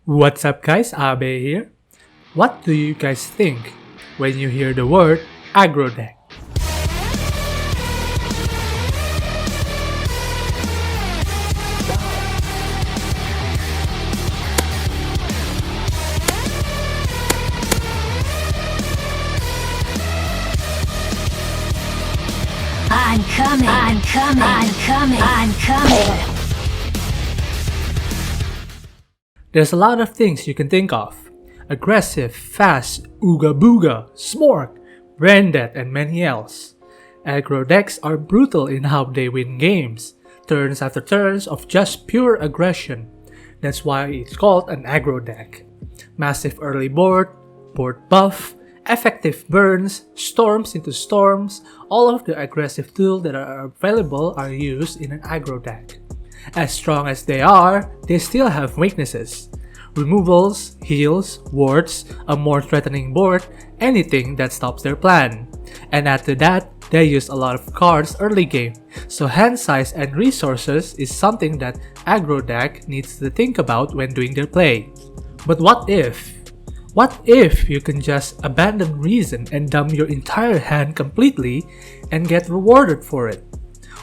What's up guys, Abe here. What do you guys think when you hear the word aggro deck? I'm coming. There's a lot of things you can think of. Aggressive, fast, ooga booga, smork, brain dead, and many else. Aggro decks are brutal in how they win games, turns after turns of just pure aggression. That's why it's called an aggro deck. Massive early board buff, effective burns, storms into storms, all of the aggressive tools that are available are used in an aggro deck. As strong as they are, they still have weaknesses. Removals, heals, wards, a more threatening board, anything that stops their plan. And add to that, they use a lot of cards early game, so hand size and resources is something that aggro deck needs to think about when doing their play. But what if? What if you can just abandon reason and dump your entire hand completely and get rewarded for it?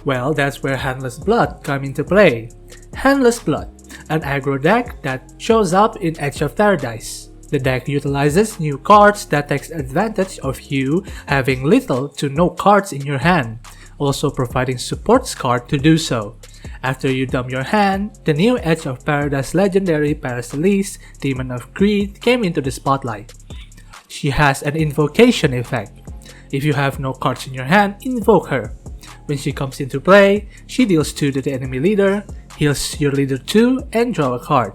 Well, that's where Handless Blood come into play. Handless Blood, an aggro deck that shows up in Edge of Paradise. The deck utilizes new cards that takes advantage of you having little to no cards in your hand, also providing supports card to do so. After you dump your hand, the new Edge of Paradise legendary Paracelise, Demon of Greed, came into the spotlight. She has an invocation effect. If you have no cards in your hand, invoke her. When she comes into play, she deals 2 to the enemy leader, heals your leader 2, and draw a card.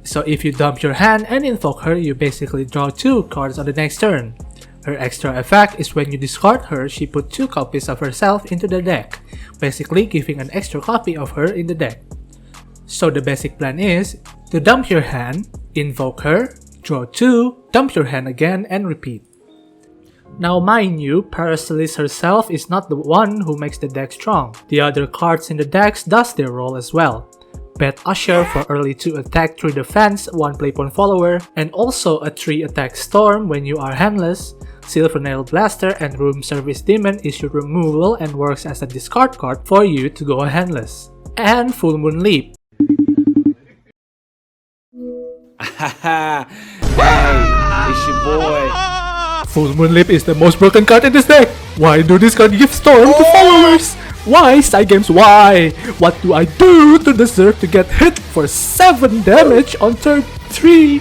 So if you dump your hand and invoke her, you basically draw 2 cards on the next turn. Her extra effect is when you discard her, she put 2 copies of herself into the deck, basically giving an extra copy of her in the deck. So the basic plan is to dump your hand, invoke her, draw 2, dump your hand again, and repeat. Now mind you, Paracelise herself is not the one who makes the deck strong. The other cards in the decks does their role as well. Bet Usher for early 2 attack 3 defense, 1 playpoint follower, and also a 3 attack storm when you are handless. Silver Nail Blaster and Room Service Demon is your removal and works as a discard card for you to go handless. And Full Moon Leap. Hey, it's your boy. Full Moon Leap is the most broken card in this deck! Why do this card give Storm to followers? Why, Side Games, why? What do I do to deserve to get hit for 7 damage on turn 3?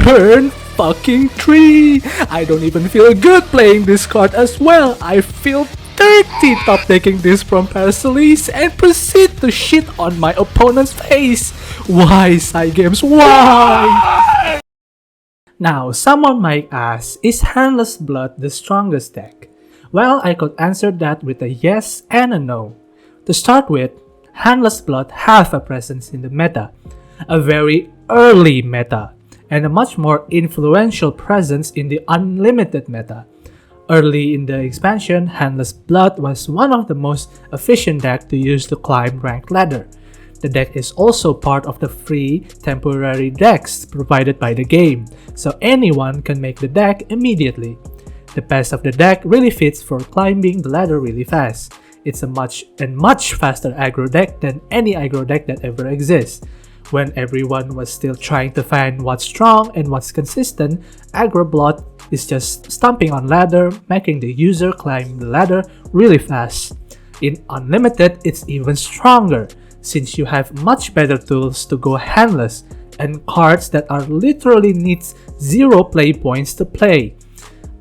Turn fucking 3! I don't even feel good playing this card as well. I feel dirty top taking this from Paracelise and proceed to shit on my opponent's face. Why, Side Games, why? Now, someone might ask, is Handless Blood the strongest deck? Well, I could answer that with a yes and a no. To start with, Handless Blood have a presence in the meta, a very early meta, and a much more influential presence in the unlimited meta. Early in the expansion, Handless Blood was one of the most efficient decks to use to climb rank ladder. The deck is also part of the free temporary decks provided by the game, so anyone can make the deck immediately. The best of the deck really fits for climbing the ladder really fast. It's a much faster aggro deck than any aggro deck that ever exists. When everyone was still trying to find what's strong and what's consistent, aggro blood is just stomping on ladder, making the user climb the ladder really fast. In Unlimited, it's even stronger, since you have much better tools to go handless and cards that are literally needs 0 play points to play.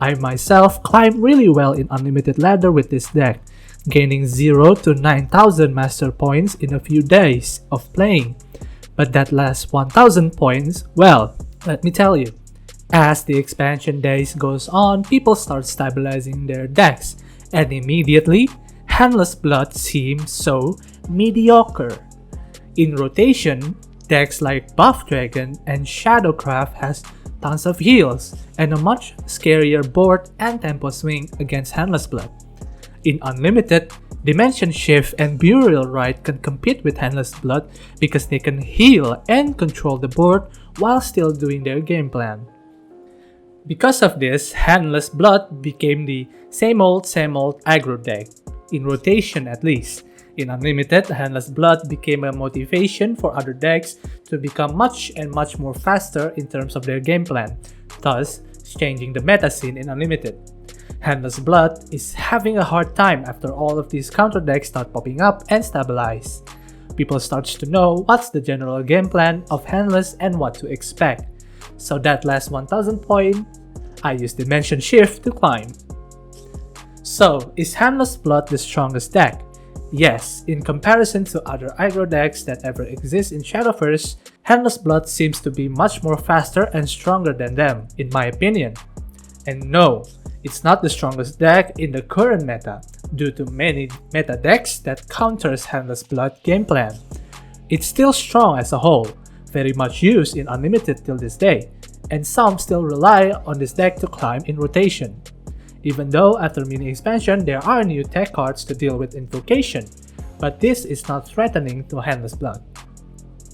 I myself climb really well in Unlimited ladder with this deck, gaining 0 to 9,000 master points in a few days of playing. But that last 1,000 points, well, let me tell you, as the expansion days goes on, people start stabilizing their decks, and immediately, Handless Blood seems so mediocre. In rotation, decks like Buff Dragon and Shadowcraft has tons of heals and a much scarier board and tempo swing against Handless Blood. In Unlimited, Dimension Shift and Burial Rite can compete with Handless Blood because they can heal and control the board while still doing their game plan. Because of this, Handless Blood became the same old aggro deck, in rotation at least. In Unlimited, Handless Blood became a motivation for other decks to become much more faster in terms of their game plan, thus changing the meta scene in Unlimited. Handless Blood is having a hard time after all of these counter decks start popping up and stabilize. People start to know what's the general game plan of Handless and what to expect. So that last 1000 point, I used Dimension Shift to climb. So, is Handless Blood the strongest deck? Yes, in comparison to other aggro decks that ever exist in Shadowverse, Handless Blood seems to be much more faster and stronger than them, in my opinion. And no, it's not the strongest deck in the current meta, due to many meta decks that counters Handless Blood game plan. It's still strong as a whole, very much used in Unlimited till this day, and some still rely on this deck to climb in rotation. Even though after mini expansion there are new tech cards to deal with Invocation, but this is not threatening to Handless Blood.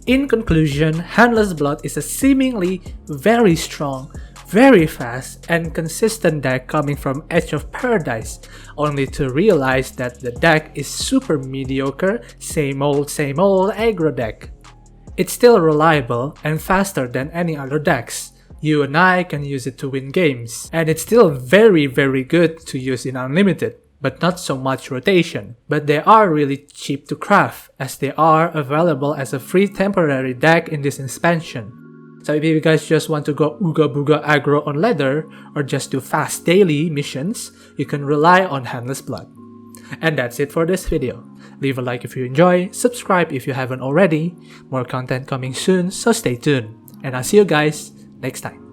In conclusion, Handless Blood is a seemingly very strong, very fast, and consistent deck coming from Edge of Paradise, only to realize that the deck is super mediocre, same old aggro deck. It's still reliable and faster than any other decks. You and I can use it to win games, and it's still very good to use in Unlimited, but not so much rotation. But they are really cheap to craft, as they are available as a free temporary deck in this expansion. So if you guys just want to go ooga booga aggro on ladder, or just do fast daily missions, you can rely on Handless Blood. And that's it for this video. Leave a like if you enjoy, subscribe if you haven't already, more content coming soon, so stay tuned. And I'll see you guys next time.